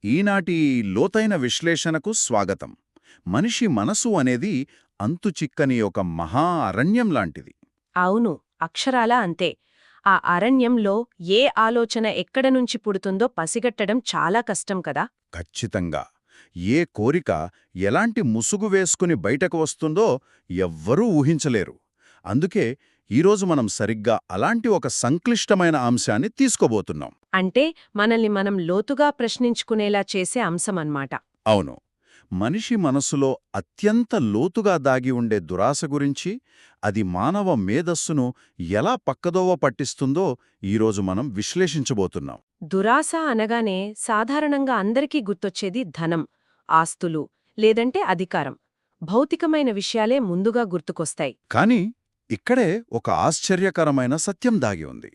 ఈనాటి లోతైన విశ్లేషణకు స్వాగతం. మనిషి మనసు అనేది అంతుచిక్కని ఒక మహా అరణ్యం లాంటిది. అవును, అక్షరాలా అంతే. ఆ అరణ్యంలో ఏ ఆలోచన ఎక్కడ నుంచి పుడుతుందో పసిగట్టడం చాలా కష్టం కదా. ఖచ్చితంగా. ఏ కోరిక ఎలాంటి ముసుగు వేసుకుని బయటకు వస్తుందో ఎవ్వరూ ఊహించలేరు. అందుకే ఈరోజు మనం సరిగ్గా అలాంటి ఒక సంక్లిష్టమైన అంశాన్ని తీసుకోబోతున్నాం. అంటే మనల్ని మనం లోతుగా ప్రశ్నించుకునేలా చేసే అంశమన్మాట. అవును. మనిషి మనసులో అత్యంత లోతుగా దాగి ఉండే దురాశ గురించి, అది మానవ మేధస్సును ఎలా పక్కదోవ పట్టిస్తుందో ఈరోజు మనం విశ్లేషించబోతున్నాం. దురాశ అనగానే సాధారణంగా అందరికీ గుర్తొచ్చేది ధనం, ఆస్తులు, లేదంటే అధికారం. భౌతికమైన విషయాలే ముందుగా గుర్తుకొస్తాయి. కానీ ఇక్కడే ఒక ఆశ్చర్యకరమైన సత్యం దాగి ఉంది.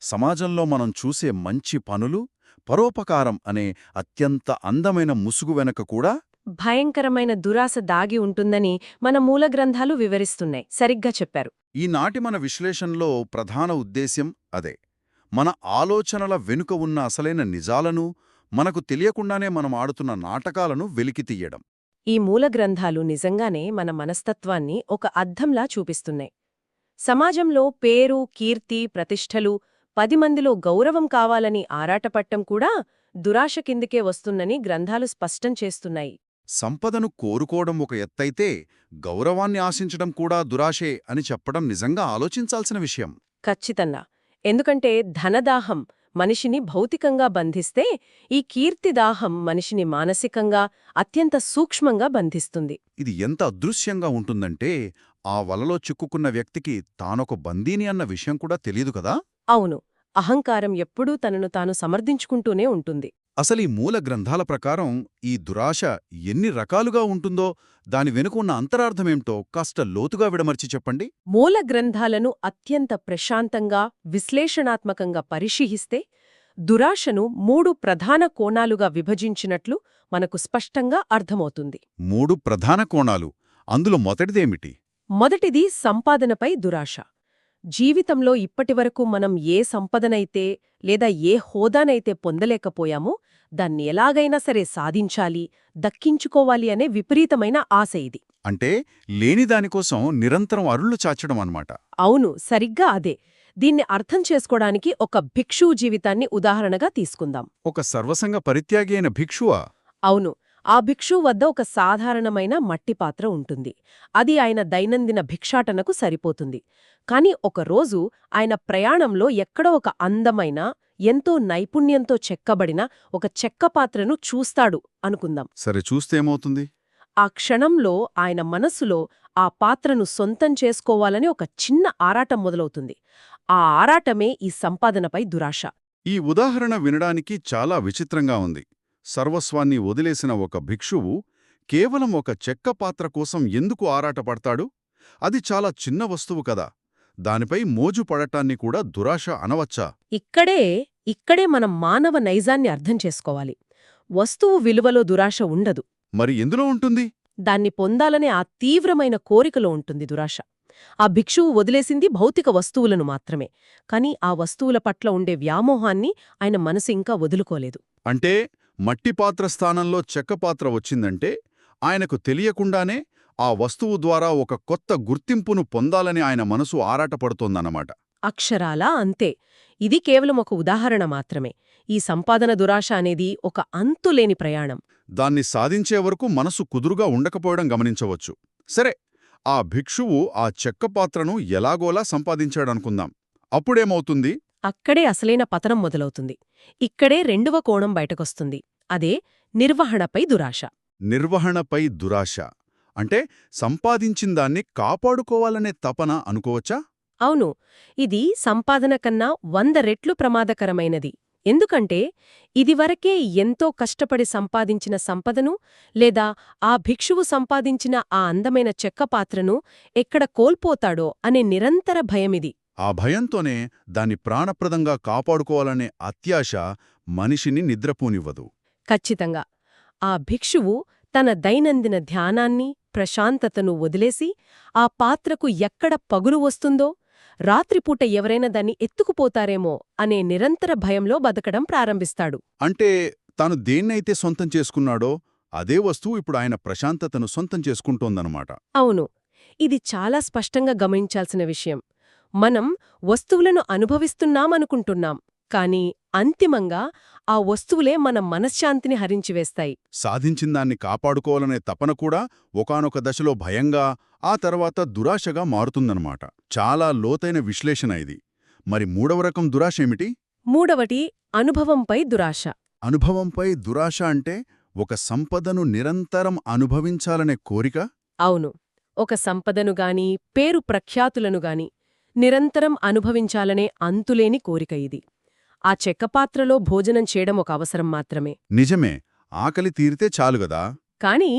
సమాజంలో మనం చూసే మంచి పనులు, పరోపకారం అనే అత్యంత అందమైన ముసుగు వెనక కూడా భయంకరమైన దురాశ దాగి ఉంటుందని మన మూల గ్రంథాలు వివరిస్తున్నాయి. సరిగ్గా చెప్పారు. ఈనాటి మన విశ్లేషణలో ప్రధాన ఉద్దేశ్యం అదే. మన ఆలోచనల వెనుక ఉన్న అసలైన నిజాలను, మనకు తెలియకుండానే మనం ఆడుతున్న నాటకాలను వెలికితీయడం. ఈ మూల గ్రంథాలు నిజంగానే మన మనస్తత్వాన్ని ఒక అద్దంలా చూపిస్తున్నాయి. సమాజంలో పేరు, కీర్తి, ప్రతిష్టలు, 10 మందిలో గౌరవం కావాలని ఆరాటపట్టం కూడా దురాశ కిందికే వస్తుందని గ్రంథాలు స్పష్టం చేస్తున్నాయి. సంపదను కోరుకోవడం ఒక ఎత్తైతే, గౌరవాన్ని ఆశించడం కూడా దురాశే అని చెప్పడం నిజంగా ఆలోచించాల్సిన విషయం. ఖచ్చితంగా. ఎందుకంటే ధనదాహం మనిషిని భౌతికంగా బంధిస్తే, ఈ కీర్తిదాహం మనిషిని మానసికంగా అత్యంత సూక్ష్మంగా బంధిస్తుంది. ఇది ఎంత అదృశ్యంగా ఉంటుందంటే, ఆ వలలో చిక్కుకున్న వ్యక్తికి తానొక బందీని అన్న విషయం కూడా తెలియదు కదా. అవును, అహంకారం ఎప్పుడూ తనను తాను సమర్థించుకుంటూనే ఉంటుంది. అసలీ మూల గ్రంథాల ప్రకారం ఈ దురాశ ఎన్ని రకాలుగా ఉంటుందో, దాని వెనుకున్న అంతరార్థమేంటో కాస్త లోతుగా విడమర్చి చెప్పండి. మూల గ్రంథాలను అత్యంత ప్రశాంతంగా, విశ్లేషణాత్మకంగా పరిశీలిస్తే దురాశను 3 ప్రధాన కోణాలుగా విభజించినట్లు మనకు స్పష్టంగా అర్థమవుతుంది. 3 ప్రధాన కోణాలు. అందులో మొదటిదేమిటి? మొదటిది సంపాదనపై దురాశ. జీవితంలో ఇప్పటివరకు మనం ఏ సంపదనైతే లేదా ఏ హోదానైతే పొందలేకపోయామో దాన్ని ఎలాగైనా సరే సాధించాలి, దక్కించుకోవాలి అనే విపరీతమైన ఆశ ఇది. అంటే లేని దానికోసం నిరంతరం అరుళ్లు చాచడం అన్నమాట. అవును, సరిగ్గా అదే. దీన్ని అర్థం చేసుకోవడానికి ఒక భిక్షువు జీవితాన్ని ఉదాహరణగా తీసుకుందాం. ఒక సర్వసంగ పరిత్యాగి అయిన భిక్షువా? అవును, ఆ భిక్షువు వద్ద ఒక సాధారణమైన మట్టి పాత్ర ఉంటుంది. అది ఆయన దైనందిన భిక్షాటనకు సరిపోతుంది. కాని ఒకరోజు ఆయన ప్రయాణంలో ఎక్కడో ఒక అందమైన, ఎంతో నైపుణ్యంతో చెక్కబడిన ఒక చెక్క పాత్రను చూస్తాడు అనుకుందాం. సరే, చూస్తే ఏమవుతుంది? ఆ క్షణంలో ఆయన మనస్సులో ఆ పాత్రను సొంతం చేసుకోవాలని ఒక చిన్న ఆరాటం మొదలవుతుంది. ఆ ఆరాటమే ఈ సంపాదనపై దురాశ. ఈ ఉదాహరణ వినడానికి చాలా విచిత్రంగా ఉంది. సర్వస్వాన్ని వదిలేసిన ఒక భిక్షువు కేవలం ఒక చెక్క పాత్ర కోసం ఎందుకు ఆరాటపడతాడు? అది చాలా చిన్న వస్తువు కదా. దానిపై మోజు పడటాన్ని కూడా దురాశ అనవచ్చా? ఇక్కడే మనం మానవ నైజాన్ని అర్థం చేసుకోవాలి. వస్తువు విలువలో దురాశ ఉండదు. మరి ఎందులో ఉంటుంది? దాన్ని పొందాలనే ఆ తీవ్రమైన కోరికలో ఉంటుంది దురాశ. ఆ భిక్షువు వదిలేసింది భౌతిక వస్తువులను మాత్రమే. కాని ఆ వస్తువుల పట్ల ఉండే వ్యామోహాన్ని ఆయన మనసు ఇంకా వదులుకోలేదు. అంటే మట్టి పాత్ర స్థానంలో చెక్క పాత్ర వచ్చిందంటే, ఆయనకు తెలియకుండానే ఆ వస్తువు ద్వారా ఒక కొత్త గుర్తింపును పొందాలని ఆయన మనసు ఆరాటపడుతోందన్నమాట. అక్షరాలా అంతే. ఇది కేవలం ఒక ఉదాహరణ మాత్రమే. ఈ సంపాదన దురాశ అనేది ఒక అంతులేని ప్రయాణం. దాన్ని సాధించే వరకు మనసు కుదురుగా ఉండకపోవడం గమనించవచ్చు. సరే, ఆ భిక్షువు ఆ చెక్క పాత్రను ఎలాగోలా సంపాదించాడనుకుందాం. అప్పుడేమవుతుంది? అక్కడే అసలైన పతనం మొదలవుతుంది. ఇక్కడే 2వ కోణం బయటకొస్తుంది. అదే నిర్వహణపై దురాశ. నిర్వహణపై దురాశ అంటే సంపాదించిందాన్ని కాపాడుకోవాలనే తపన అనుకోవచ్చా? అవును, ఇది సంపాదన కన్నా 100 రెట్లు ప్రమాదకరమైనది. ఎందుకంటే ఇదివరకే ఎంతో కష్టపడి సంపాదించిన సంపదను, లేదా ఆ భిక్షువు సంపాదించిన ఆ అందమైన చెక్క పాత్రను ఎక్కడ కోల్పోతాడో అనే నిరంతర భయమిది. ఆ భయంతోనే దాన్ని ప్రాణప్రదంగా కాపాడుకోవాలనే అత్యాశ మనిషిని నిద్రపోనివ్వదు. ఖచ్చితంగా. ఆ భిక్షువు తన దైనందిన ధ్యానాన్ని, ప్రశాంతతను వదిలేసి ఆ పాత్రకు ఎక్కడ పగులు వస్తుందో, రాత్రిపూట ఎవరైనా దాన్ని ఎత్తుకుపోతారేమో అనే నిరంతర భయంలో బతకడం ప్రారంభిస్తాడు. అంటే తాను దేన్నైతే సొంతం చేసుకున్నాడో అదే వస్తువు ఇప్పుడు ఆయన ప్రశాంతతను సొంతం చేసుకుంటోందన్నమాట. అవును. ఇది చాలా స్పష్టంగా గమనించాల్సిన విషయం. మనం వస్తువులను అనుభవిస్తున్నామనుకుంటున్నాం, కానీ అంతిమంగా ఆ వస్తువులే మన మనశ్శాంతిని హరించివేస్తాయి. సాధించిందాన్ని కాపాడుకోవాలనే తపన కూడా ఒకానొక దశలో భయంగా, ఆ తర్వాత దురాశగా మారుతుందన్నమాట. చాలా లోతైన విశ్లేషణ ఇది. మరి మూడవ రకం దురాశ ఏమిటి? మూడవటి అనుభవంపై దురాశ. అనుభవంపై దురాశ అంటే ఒక సంపదను నిరంతరం అనుభవించాలనే కోరిక? అవును. ఒక సంపదను గాని, పేరు ప్రఖ్యాతులను గాని నిరంతరం అనుభవించాలనే అంతులేని కోరిక ఇది. ఆ చెక్కపాత్రలో భోజనం చేయడం ఒక అవసరం మాత్రమే. నిజమే, ఆకలి తీరితే చాలుగదా. కాని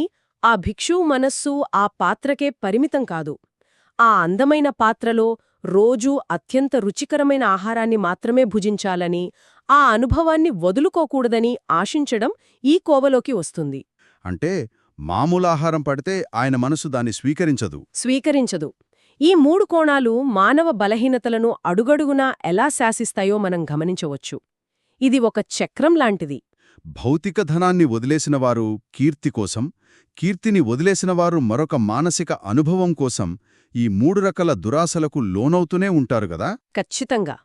ఆ భిక్షువు మనస్సు ఆ పాత్రకే పరిమితం కాదు. ఆ అందమైన పాత్రలో రోజూ అత్యంత రుచికరమైన ఆహారాన్ని మాత్రమే భుజించాలని, ఆ అనుభవాన్ని వదులుకోకూడదని ఆశించడం ఈ కోవలోకి వస్తుంది. అంటే మామూలు ఆహారం పడితే ఆయన మనసు దాన్ని స్వీకరించదు. స్వీకరించదు. ఈ మూడు కోణాలు మానవ బలహీనతలను అడుగడుగునా ఎలా శాసిస్తాయో మనం గమనించవచ్చు. ఇది ఒక చక్రం లాంటిది. భౌతిక ధనాన్ని వదిలేసినవారు కీర్తి కోసం, కీర్తిని వదిలేసినవారు మరొక మానసిక అనుభవం కోసం ఈ మూడు రకాల దురాశలకు లోనవుతూనే ఉంటారు గదా. ఖచ్చితంగా.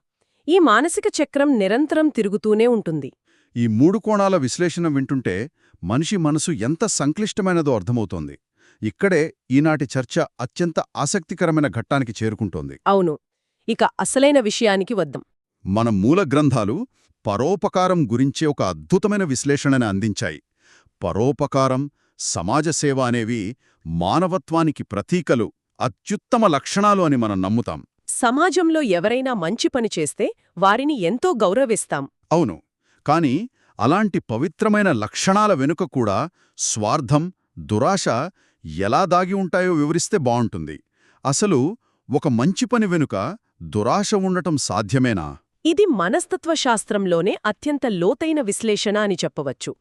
ఈ మానసిక చక్రం నిరంతరం తిరుగుతూనే ఉంటుంది. ఈ మూడు కోణాల విశ్లేషణ వింటుంటే మనిషి మనసు ఎంత సంక్లిష్టమైనదో అర్థమవుతోంది. ఇక్కడే ఈనాటి చర్చ అత్యంత ఆసక్తికరమైన ఘట్టానికి చేరుకుంటోంది. అవును. ఇక అసలైన విషయానికి వద్దాం. మన మూల గ్రంథాలు పరోపకారం గురించే ఒక అద్భుతమైన విశ్లేషణని అందించాయి. పరోపకారం, సమాజసేవ అనేవి మానవత్వానికి ప్రతీకలు, అత్యుత్తమ లక్షణాలు అని మనం నమ్ముతాం. సమాజంలో ఎవరైనా మంచి పని చేస్తే వారిని ఎంతో గౌరవిస్తాం. అవును, కాని అలాంటి పవిత్రమైన లక్షణాల వెనుక కూడా స్వార్థం, దురాశ ఎలా దాగి ఉంటాయో వివరిస్తే బావుంటుంది. అసలు ఒక మంచి పని వెనుక దురాశ ఉండటం సాధ్యమేనా? ఇది మనస్తత్వశాస్త్రంలోనే అత్యంత లోతైన విశ్లేషణ అని చెప్పవచ్చు.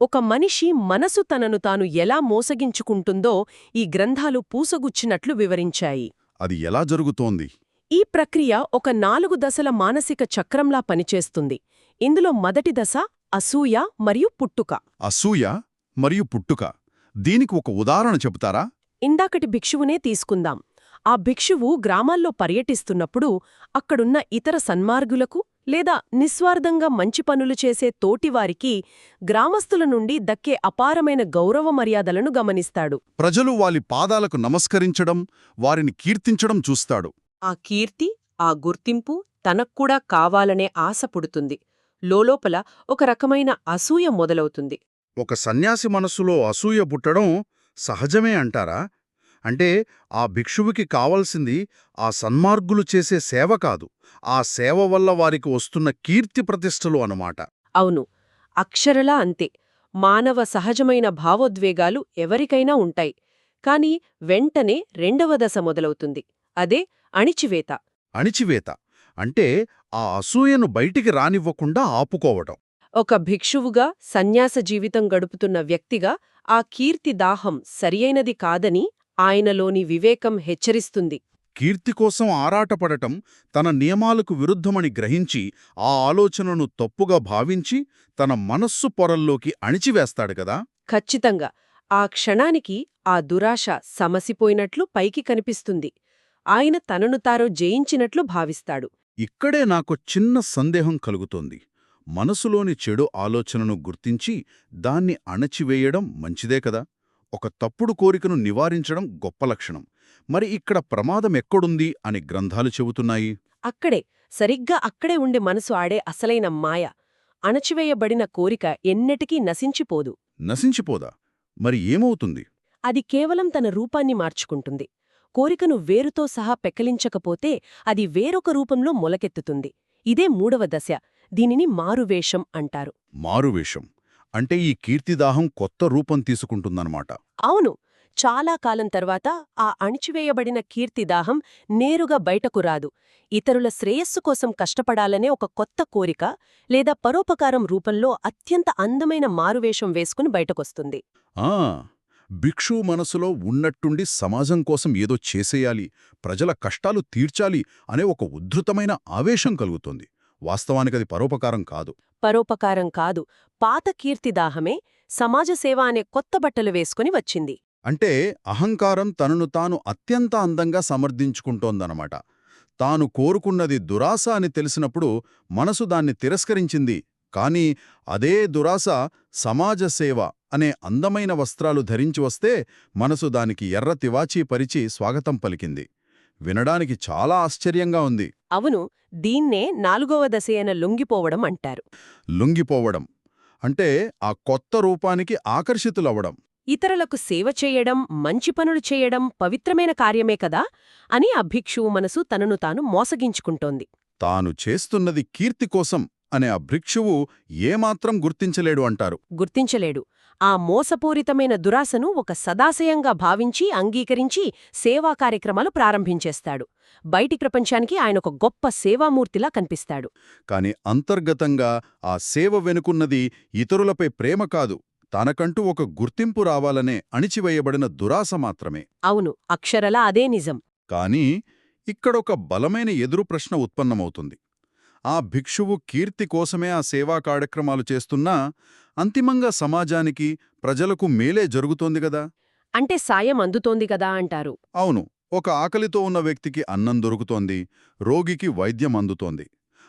ఒక మనిషి మనసు తనను తాను ఎలా మోసగించుకుంటుందో ఈ గ్రంథాలు పూసగుచ్చినట్లు వివరించాయి. అది ఎలా జరుగుతోంది? ఈ ప్రక్రియ ఒక 4 దశల మానసిక చక్రంలా పనిచేస్తుంది. ఇందులో మొదటి దశ అసూయ మరియు పుట్టుక. అసూయ మరియు పుట్టుక. దీనికి ఒక ఉదాహరణ చెబుతారా? ఇందాకటి భిక్షువునే తీసుకుందాం. ఆ భిక్షువు గ్రామాల్లో పర్యటిస్తున్నప్పుడు అక్కడున్న ఇతర సన్మార్గులకు లేదా నిస్వార్థంగా మంచి పనులు చేసే తోటివారికి గ్రామస్తుల నుండి దక్కే అపారమైన గౌరవ మర్యాదలను గమనిస్తాడు. ప్రజలు వారి పాదాలకు నమస్కరించడం, వారిని కీర్తించడం చూస్తాడు. ఆ కీర్తి, ఆ గుర్తింపు తనక్కూడా కావాలనే ఆశ పుడుతుంది. లోలోపల ఒక రకమైన అసూయ మొదలవుతుంది. ఒక సన్యాసి మనస్సులో అసూయ పుట్టడం సహజమే అంటారా? అంటే ఆ భిక్షువుకి కావలసింది ఆ సన్మార్గులు చేసే సేవ కాదు, ఆ సేవ వల్ల వారికి వస్తున్న కీర్తి ప్రతిష్టలు అన్నమాట. అవును, అక్షరలా అంతే. మానవ సహజమైన భావోద్వేగాలు ఎవరికైనా ఉంటాయి. కాని వెంటనే రెండవ దశ మొదలవుతుంది. అదే అణిచివేత. అణిచివేత అంటే ఆ అసూయను బయటికి రానివ్వకుండా ఆపుకోవటం. ఒక భిక్షువుగా సన్యాస జీవితం గడుపుతున్న వ్యక్తిగా ఆ కీర్తి దాహం సరియైనది కాదని ఆయనలోని వివేకం హెచ్చరిస్తుంది. కీర్తి కోసం ఆరాటపడటం తన నియమాలకు విరుద్ధమని గ్రహించి ఆ ఆలోచనను తప్పుగా భావించి తన మనస్సు పొరల్లోకి అణిచివేస్తాడు గదా. ఖచ్చితంగా. ఆ క్షణానికి ఆ దురాశ సమసిపోయినట్లు పైకి కనిపిస్తుంది. ఆయన తనను తాను జయించినట్లు భావిస్తాడు. ఇక్కడే నాకు చిన్న సందేహం కలుగుతోంది. మనసులోని చెడు ఆలోచనను గుర్తించి దాన్ని అణచివేయడం మంచిదే కదా. ఒక తప్పుడు కోరికను నివారించడం గొప్ప లక్షణం. మరి ఇక్కడ ప్రమాదం ఎక్కడుంది అని గ్రంథాలు చెబుతున్నాయి? అక్కడే, సరిగ్గా అక్కడే ఉండి మనసు ఆడే అసలైన మాయ. అణచివేయబడిన కోరిక ఎన్నటికీ నశించిపోదు. నశించిపోదా? మరి ఏమవుతుంది? అది కేవలం తన రూపాన్ని మార్చుకుంటుంది. కోరికను వేరుతో సహా పెకలించకపోతే అది వేరొక రూపంలో మొలకెత్తుతుంది. ఇదే మూడవ దశ. దీనిని మారువేషం అంటారు. మారువేషం అంటే ఈ కీర్తిదాహం కొత్త రూపం తీసుకుంటుందన్నమాట. అవును. చాలా కాలం తర్వాత ఆ అణిచివేయబడిన కీర్తిదాహం నేరుగా బయటకు రాదు. ఇతరుల శ్రేయస్సు కోసం కష్టపడాలనే ఒక కొత్త కోరిక లేదా పరోపకారం రూపంలో అత్యంత అందమైన మారువేషం వేసుకుని బయటకొస్తుంది. ఆ భిక్షు మనసులో ఉన్నట్టుండి సమాజం కోసం ఏదో చేసేయాలి, ప్రజల కష్టాలు తీర్చాలి అనే ఒక ఉద్ధృతమైన ఆవేశం కలుగుతోంది. వాస్తవానికది పరోపకారం కాదు. పరోపకారం కాదు, పాత కీర్తిదాహమే సమాజసేవ అనే కొత్త బట్టలు వేసుకుని వచ్చింది. అంటే అహంకారం తనను తాను అత్యంత అందంగా సమర్థించుకుంటోందనమాట. తాను కోరుకున్నది దురాశ అని తెలిసినప్పుడు మనసు దాన్ని తిరస్కరించింది. కానీ అదే దురాశ సమాజసేవ అనే అందమైన వస్త్రాలు ధరించి వస్తే మనసు దానికి ఎర్ర తివాచీ పరిచి స్వాగతం పలికింది. వినడానికి చాలా ఆశ్చర్యంగా ఉంది. అవును, దీన్నే 4వ దశయైన లొంగిపోవడం అంటారు. లొంగిపోవడం అంటే ఆ కొత్త రూపానికి ఆకర్షితులవ్వడం. ఇతరులకు సేవ చేయడం, మంచి పనులు చేయడం పవిత్రమైన కార్యమే కదా అని ఆ భిక్షువు మనసు తనను తాను మోసగించుకుంటోంది. తాను చేస్తున్నది కీర్తి కోసం అనే ఆ భిక్షువు ఏమాత్రం గుర్తించలేడు అంటారు. గుర్తించలేడు. ఆ మోసపూరితమైన దురాశను ఒక సదాశయంగా భావించి, అంగీకరించి సేవా కార్యక్రమాలు ప్రారంభించేస్తాడు. బయటి ప్రపంచానికి ఆయనొక గొప్ప సేవామూర్తిలా కనిపిస్తాడు. కాని అంతర్గతంగా ఆ సేవ వెనుకున్నది ఇతరులపై ప్రేమ కాదు, తనకంటూ ఒక గుర్తింపు రావాలనే అణిచివేయబడిన దురాశ మాత్రమే. అవును, అక్షరలా అదే నిజం. కానీ ఇక్కడొక బలమైన ఎదురు ప్రశ్న ఉత్పన్నమవుతుంది. ఆ భిక్షువు కీర్తి కోసమే ఆ సేవా కార్యక్రమాలు చేస్తున్నా అంతిమంగా సమాజానికి, ప్రజలకు మేలే జరుగుతోంది గదా. అంటే సాయం అందుతోంది కదా అంటారు. అవును, ఒక ఆకలితో ఉన్న వ్యక్తికి అన్నం దొరుకుతోంది, రోగికి వైద్యం అందుతోంది.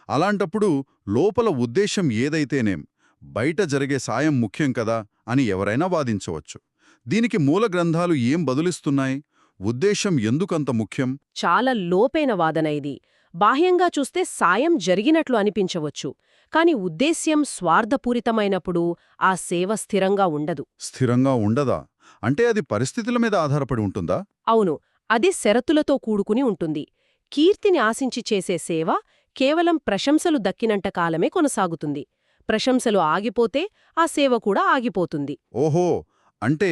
అలాంటప్పుడు లోపల ఉద్దేశం ఏదైతేనేం, బయట జరిగే సాయం ముఖ్యం కదా అని ఎవరైనా వాదించవచ్చు. దీనికి మూల గ్రంథాలు ఏం బదులిస్తున్నాయి? ఉద్దేశం ఎందుకంత ముఖ్యం? చాలా లోపైన వాదన ఇది. బాహ్యంగా చూస్తే సాయం జరిగినట్లు అనిపించవచ్చు. కాని ఉద్దేశ్యం స్వార్థపూరితమైనప్పుడు ఆ సేవ స్థిరంగా ఉండదు. స్థిరంగా ఉండదా? అంటే అది పరిస్థితుల మీద ఆధారపడి ఉంటుందా? అవును, అది షరతులతో కూడుకుని ఉంటుంది. కీర్తిని ఆశించి చేసే సేవ కేవలం ప్రశంసలు దక్కినంత కాలమే కొనసాగుతుంది. ప్రశంసలు ఆగిపోతే ఆ సేవ కూడా ఆగిపోతుంది. ఓహో, అంటే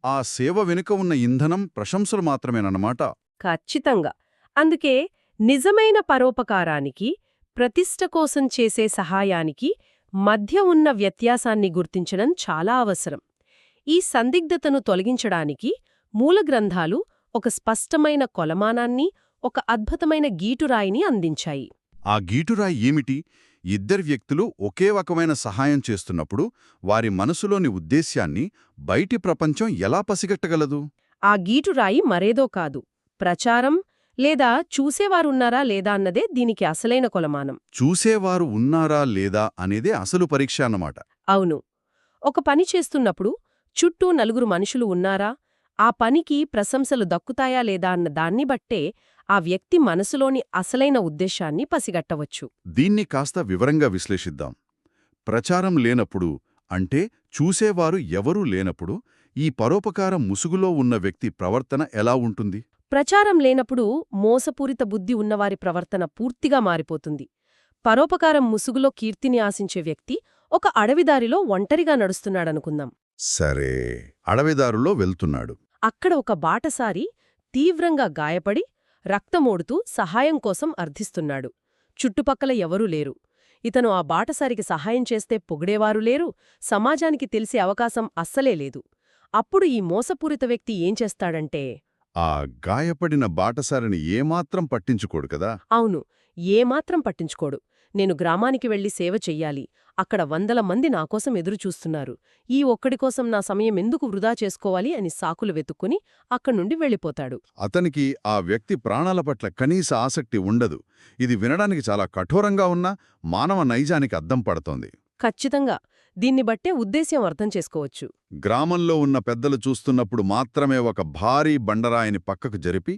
ఆ సేవ వెనుక ఉన్న ఇంధనం ప్రశంసలు మాత్రమేనన్నమాట. ఖచ్చితంగా. అందుకే నిజమైన పరోపకారానికి, ప్రతిష్ట కోసం చేసే సహాయానికి మధ్య ఉన్న వ్యత్యాసాన్ని గుర్తించడం చాలా అవసరం. ఈ సందిగ్ధతను తొలగించడానికి మూలగ్రంథాలు ఒక స్పష్టమైన కొలమానాన్ని, ఒక అద్భుతమైన గీటురాయిని అందించాయి. ఆ గీటురాయి ఏమిటి? ఇద్దరు వ్యక్తులు ఒకే రకమైన సహాయం చేస్తున్నప్పుడు వారి మనసులోని ఉద్దేశ్యాన్ని బయటి ప్రపంచం ఎలా పసిగట్టగలదు? ఆ గీటురాయి మరేదో కాదు, ప్రచారం లేదా చూసేవారున్నారా లేదా అన్నదే దీనికి అసలైన కొలమానం. చూసేవారు ఉన్నారా లేదా అనేదే అసలు పరీక్ష అన్నమాట. అవును, ఒక పని చేస్తున్నప్పుడు చుట్టూ నలుగురు మనుషులు ఉన్నారా, ఆ పనికి ప్రశంసలు దక్కుతాయా లేదా అన్న దాన్ని బట్టే ఆ వ్యక్తి మనసులోని అసలైన ఉద్దేశాన్ని పసిగట్టవచ్చు. దీన్ని కాస్త వివరంగా విశ్లేషిద్దాం. ప్రచారం లేనప్పుడు, అంటే చూసేవారు ఎవరూ లేనప్పుడు, ఈ పరోపకారం ముసుగులో ఉన్న వ్యక్తి ప్రవర్తన ఎలా ఉంటుంది? ప్రచారం లేనప్పుడు మోసపూరిత బుద్ధి ఉన్నవారి ప్రవర్తన పూర్తిగా మారిపోతుంది. పరోపకారం ముసుగులో కీర్తిని ఆశించే వ్యక్తి ఒక అడవిదారిలో ఒంటరిగా నడుస్తున్నాడనుకుందాం. సరే, అడవిదారులో వెళ్తున్నాడు. అక్కడ ఒక బాటసారి తీవ్రంగా గాయపడి రక్తమోడుతూ సహాయం కోసం అర్థిస్తున్నాడు. చుట్టుపక్కల ఎవరూ లేరు. ఇతను ఆ బాటసారికి సహాయం చేస్తే పొగిడేవారు లేరు, సమాజానికి తెలిసే అవకాశం అస్సలే లేదు. అప్పుడు ఈ మోసపూరిత వ్యక్తి ఏం చేస్తాడంటే, ఆ గాయపడిన బాటసారిని ఏమాత్రం పట్టించుకోడు కదా. అవును, ఏమాత్రం పట్టించుకోడు. నేను గ్రామానికి వెళ్లి సేవ చెయ్యాలి, అక్కడ వందల మంది నాకోసం ఎదురుచూస్తున్నారు, ఈ ఒక్కడికోసం నా సమయం ఎందుకు వృధా చేసుకోవాలి అని సాకులు వెతుక్కుని అక్కడ్నుండి వెళ్ళిపోతాడు. అతనికి ఆ వ్యక్తి ప్రాణాల పట్ల కనీస ఆసక్తి ఉండదు. ఇది వినడానికి చాలా కఠోరంగా ఉన్నా మానవ నైజానికి అద్దం పడుతోంది. ఖచ్చితంగా. దీన్ని బట్టే ఉద్దేశ్యం అర్థం చేసుకోవచ్చు. గ్రామంలో ఉన్న పెద్దలు చూస్తున్నప్పుడు మాత్రమే ఒక భారీ బండరాయిని పక్కకు జరిపి,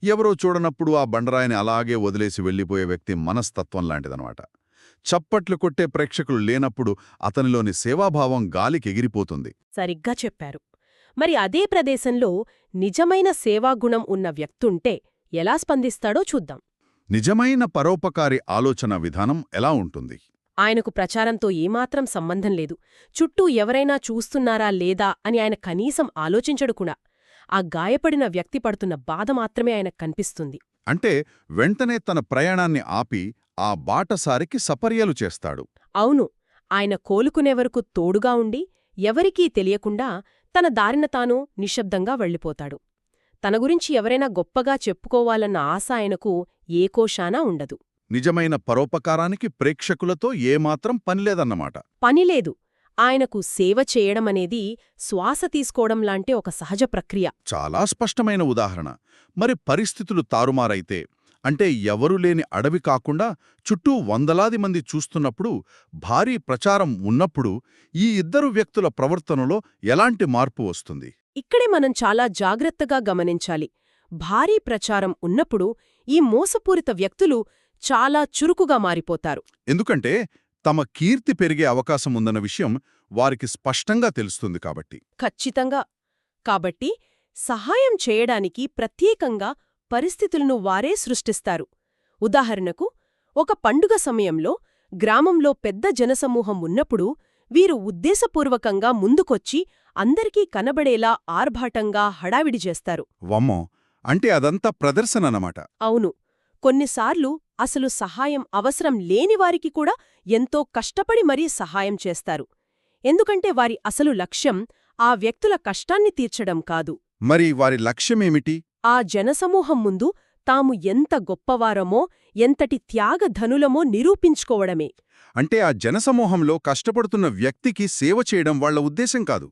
ఎవరో చూడనప్పుడు ఆ బండరాయిని అలాగే వదిలేసి వెళ్లిపోయే వ్యక్తి మనస్తత్వం లాంటిదనమాట. చప్పట్లు కొట్టే ప్రేక్షకులు లేనప్పుడు అతనిలోని సేవాభావం గాలికి ఎగిరిపోతుంది. సరిగ్గా చెప్పారు. మరి అదే ప్రదేశంలో నిజమైన సేవాగుణం ఉన్న వ్యక్తుంటే ఎలా స్పందిస్తాడో చూద్దాం. నిజమైన పరోపకారి ఆలోచన విధానం ఎలా ఉంటుంది? ఆయనకు ప్రచారంతో ఏమాత్రం సంబంధం లేదు. చుట్టూ ఎవరైనా చూస్తున్నారా లేదా అని ఆయన కనీసం ఆలోచించడు కూడా. ఆ గాయపడిన వ్యక్తి పడుతున్న బాధ మాత్రమే ఆయనకు కనిపిస్తుంది. అంటే వెంటనే తన ప్రయాణాన్ని ఆపి ఆ బాటసారికి సపర్యలు చేస్తాడు. అవును, ఆయన కోలుకునే వరకు తోడుగా ఉండి ఎవరికీ తెలియకుండా తన దారిన తాను నిశ్శబ్దంగా వెళ్ళిపోతాడు. తన గురించి ఎవరైనా గొప్పగా చెప్పుకోవాలన్న ఆశ ఆయనకు ఏ కోశానా ఉండదు. నిజమైన పరోపకారానికి ప్రేక్షకులతో ఏమాత్రం పనిలేదన్నమాట. పనిలేదు. ఆయనకు సేవ చేయడమనేది శ్వాస తీసుకోవడం లాంటి ఒక సహజ ప్రక్రియ. చాలా స్పష్టమైన ఉదాహరణ. మరి పరిస్థితులు తారుమారైతే, అంటే ఎవరూ లేని అడవి కాకుండా చుట్టూ వందలాది మంది చూస్తున్నప్పుడు, భారీ ప్రచారం ఉన్నప్పుడు ఈ ఇద్దరు వ్యక్తుల ప్రవర్తనలో ఎలాంటి మార్పు వస్తుంది? ఇక్కడే మనం చాలా జాగ్రత్తగా గమనించాలి. భారీ ప్రచారం ఉన్నప్పుడు ఈ మోసపూరిత వ్యక్తులు చాలా చురుకుగా మారిపోతారు. ఎందుకంటే తమ కీర్తి పెరిగే అవకాశం ఉందన్న విషయం వారికి స్పష్టంగా తెలుస్తుంది కాబట్టి. ఖచ్చితంగా. కాబట్టి సహాయం చేయడానికి ప్రత్యేకంగా పరిస్థితులను వారే సృష్టిస్తారు. ఉదాహరణకు, ఒక పండుగ సమయంలో గ్రామంలో పెద్ద జనసమూహం ఉన్నప్పుడు వీరు ఉద్దేశపూర్వకంగా ముందుకొచ్చి అందరికీ కనబడేలా ఆర్భాటంగా హడావిడి చేస్తారు. వమ్మో, అంటే అదంతా ప్రదర్శననమాట. అవును. కొన్నిసార్లు అసలు సహాయం అవసరం లేనివారికి కూడా ఎంతో కష్టపడి మరీ సహాయం చేస్తారు. ఎందుకంటే వారి అసలు లక్ష్యం ఆ వ్యక్తుల కష్టాన్ని తీర్చడం కాదు. మరి వారి లక్ష్యమేమిటి? ఆ జనసమూహం ముందు తాము ఎంత గొప్పవారమో, ఎంతటి త్యాగధనులమో నిరూపించుకోవడమే. అంటే ఆ జనసమూహంలో కష్టపడుతున్న వ్యక్తికి సేవ చేయడం వాళ్ల ఉద్దేశం కాదు.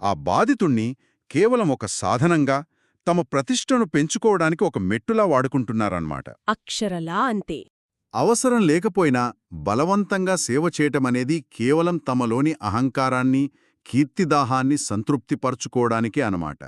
ఆ బాధితుణ్ణి కేవలం ఒక సాధనంగా, తమ ప్రతిష్టను పెంచుకోవడానికి ఒక మెట్టులా వాడుకుంటున్నారన్నమాట. అక్షరలా అంతే. అవసరం లేకపోయినా బలవంతంగా సేవ చేయటమనేది కేవలం తమలోని అహంకారాన్ని, కీర్తిదాహాన్ని సంతృప్తిపరచుకోవడానికే అన్నమాట.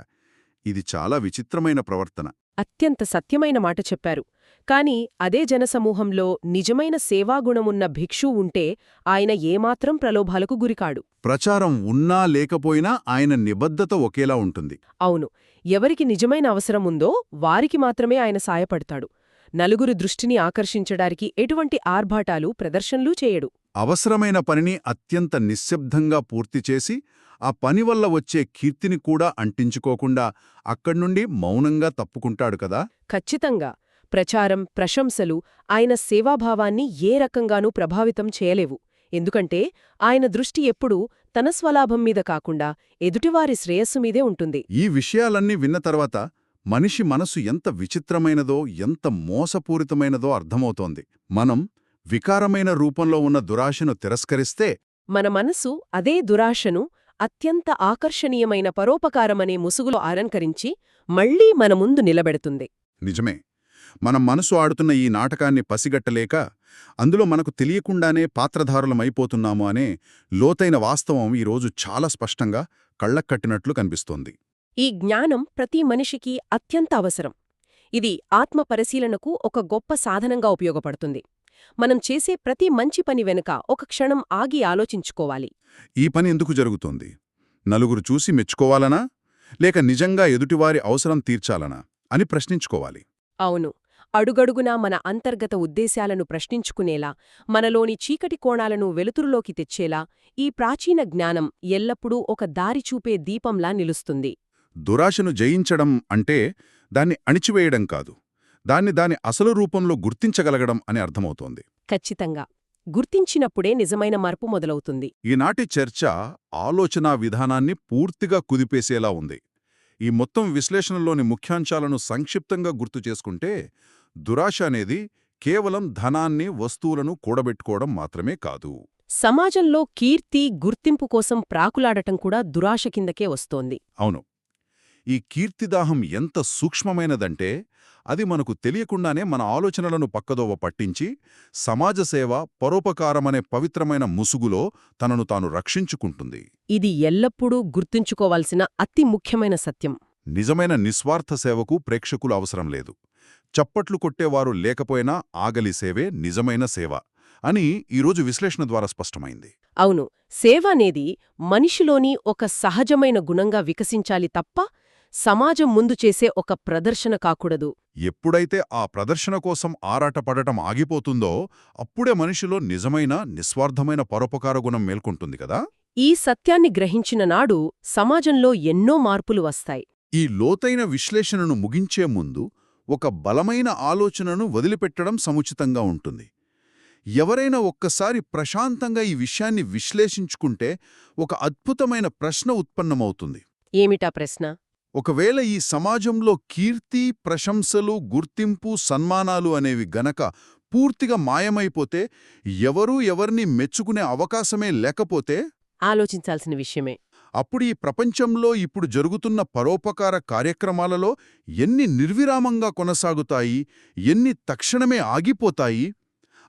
ఇది చాలా విచిత్రమైన ప్రవర్తన. అత్యంత సత్యమైన మాట చెప్పారు. కాని అదే జనసమూహంలో నిజమైన సేవాగుణమున్న భిక్షు ఉంటే ఆయన ఏమాత్రం ప్రలోభాలకు గురికాడు. ప్రచారం ఉన్నా లేకపోయినా ఆయన నిబద్ధత ఒకేలా ఉంటుంది. అవును. ఎవరికి నిజమైన అవసరం ఉందో వారికి మాత్రమే ఆయన సాయపడతాడు. నలుగురి దృష్టిని ఆకర్షించడానికి ఎటువంటి ఆర్భాటాలు, ప్రదర్శనలూ చేయడు. అవసరమైన పనిని అత్యంత నిశ్శబ్దంగా పూర్తిచేసి, ఆ పని వల్ల వచ్చే కీర్తిని కూడా అంటించుకోకుండా అక్కడ్నుండి మౌనంగా తప్పుకుంటాడు కదా. ఖచ్చితంగా. ప్రచారం, ప్రశంసలు ఆయన సేవాభావాన్ని ఏ రకంగానూ ప్రభావితం చేయలేవు. ఎందుకంటే ఆయన దృష్టి ఎప్పుడూ తన స్వలాభం మీద కాకుండా ఎదుటివారి శ్రేయస్సు మీదే ఉంటుంది. ఈ విషయాలన్నీ విన్న తర్వాత మనిషి మనసు ఎంత విచిత్రమైనదో, ఎంత మోసపూరితమైనదో అర్థమవుతోంది. మనం వికారమైన రూపంలో ఉన్న దురాశను తిరస్కరిస్తే, మన మనసు అదే దురాశను అత్యంత ఆకర్షణీయమైన పరోపకారమనే ముసుగులో అలంకరించి మళ్లీ మన ముందు నిలబెడుతుంది. నిజమే, మనం మనసు ఆడుతున్న ఈ నాటకాన్ని పసిగట్టలేక అందులో మనకు తెలియకుండానే పాత్రధారులమైపోతున్నాము అనే లోతైన వాస్తవం ఈరోజు చాలా స్పష్టంగా కళ్లక్కట్టినట్లు కనిపిస్తోంది. ఈ జ్ఞానం ప్రతి మనిషికి అత్యంత అవసరం. ఇది ఆత్మ పరిశీలనకు ఒక గొప్ప సాధనంగా ఉపయోగపడుతుంది. మనం చేసే ప్రతి మంచి పని వెనుక ఒక క్షణం ఆగి ఆలోచించుకోవాలి. ఈ పని ఎందుకు జరుగుతోంది? నలుగురు చూసి మెచ్చుకోవాలనా, లేక నిజంగా ఎదుటివారి అవసరం తీర్చాలనా అని ప్రశ్నించుకోవాలి. అవును. అడుగడుగునా మన అంతర్గత ఉద్దేశాలను ప్రశ్నించుకునేలా, మనలోని చీకటి కోణాలను వెలుతురులోకి తెచ్చేలా ఈ ప్రాచీన జ్ఞానం ఎల్లప్పుడూ ఒక దారి చూపే దీపంలా నిలుస్తుంది. దురాశను జయించడం అంటే దాన్ని అణిచివేయడం కాదు, దాని అసలు రూపంలో గుర్తించగలగడం అని అర్థమవుతోంది. ఖచ్చితంగా. గుర్తించినప్పుడే నిజమైన మార్పు మొదలవుతుంది. ఈనాటి చర్చ ఆలోచనా విధానాన్ని పూర్తిగా కుదిపేసేలా ఉంది. ఈ మొత్తం విశ్లేషణలోని ముఖ్యాంశాలను సంక్షిప్తంగా గుర్తుచేసుకుంటే, దురాశ అనేది కేవలం ధనాన్ని, వస్తువులను కూడబెట్టుకోవడం మాత్రమే కాదు. సమాజంలో కీర్తి, గుర్తింపు కోసం ప్రాకులాడటం కూడా దురాశ కిందకే వస్తోంది. అవును. ఈ కీర్తిదాహం ఎంత సూక్ష్మమైనదంటే అది మనకు తెలియకుండానే మన ఆలోచనలను పక్కదోవ పట్టించి సమాజసేవ, పరోపకారమనే పవిత్రమైన ముసుగులో తనను తాను రక్షించుకుంటుంది. ఇది ఎల్లప్పుడూ గుర్తుంచుకోవాల్సిన అతి ముఖ్యమైన సత్యం. నిజమైన నిస్వార్థ సేవకు ప్రేక్షకులు అవసరం లేదు. చప్పట్లు కొట్టేవారు లేకపోయినా ఆగలి సేవే నిజమైన సేవ అని ఈరోజు విశ్లేషణ ద్వారా స్పష్టమైంది. అవును. సేవ అనేది మనిషిలోని ఒక సహజమైన గుణంగా వికసించాలి తప్ప సమాజం ముందు చేసే ఒక ప్రదర్శన కాకూడదు. ఎప్పుడైతే ఆ ప్రదర్శన కోసం ఆరాటపడటం ఆగిపోతుందో అప్పుడే మనిషిలో నిజమైన, నిస్వార్థమైన పరోపకార గుణం మేల్కొంటుంది కదా. ఈ సత్యాన్ని గ్రహించిన నాడు సమాజంలో ఎన్నో మార్పులు వస్తాయి. ఈ లోతైన విశ్లేషణను ముగించే ముందు ఒక బలమైన ఆలోచనను వదిలిపెట్టడం సముచితంగా ఉంటుంది. ఎవరైనా ఒక్కసారి ప్రశాంతంగా ఈ విషయాన్ని విశ్లేషించుకుంటే ఒక అద్భుతమైన ప్రశ్న ఉత్పన్నమవుతుంది. ఏమిటా ప్రశ్న? ఒకవేళ ఈ సమాజంలో కీర్తి, ప్రశంసలు, గుర్తింపు, సన్మానాలు అనేవి గనక పూర్తిగా మాయమైపోతే, ఎవరూ ఎవరిని మెచ్చుకునే అవకాశమే లేకపోతే, ఆలోచించాల్సిన విషయమే. అప్పుడు ఈ ప్రపంచంలో ఇప్పుడు జరుగుతున్న పరోపకార కార్యక్రమాలలో ఎన్ని నిర్విరామంగా కొనసాగుతాయి, ఎన్ని తక్షణమే ఆగిపోతాయి?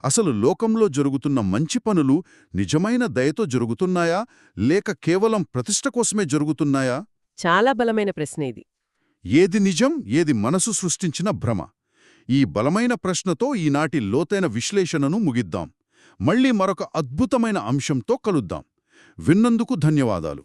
అసలు లోకంలో జరుగుతున్న మంచి పనులు నిజమైన దయతో జరుగుతున్నాయా, లేక కేవలం ప్రతిష్ట కోసమే జరుగుతున్నాయా? చాలా బలమైన ప్రశ్న ఇది. ఏది నిజం, ఏది మనసు సృష్టించిన భ్రమ? ఈ బలమైన ప్రశ్నతో ఈనాటి లోతైన విశ్లేషణను ముగిద్దాం. మళ్ళీ మరొక అద్భుతమైన అంశంతో కలుద్దాం. విన్నందుకు ధన్యవాదాలు.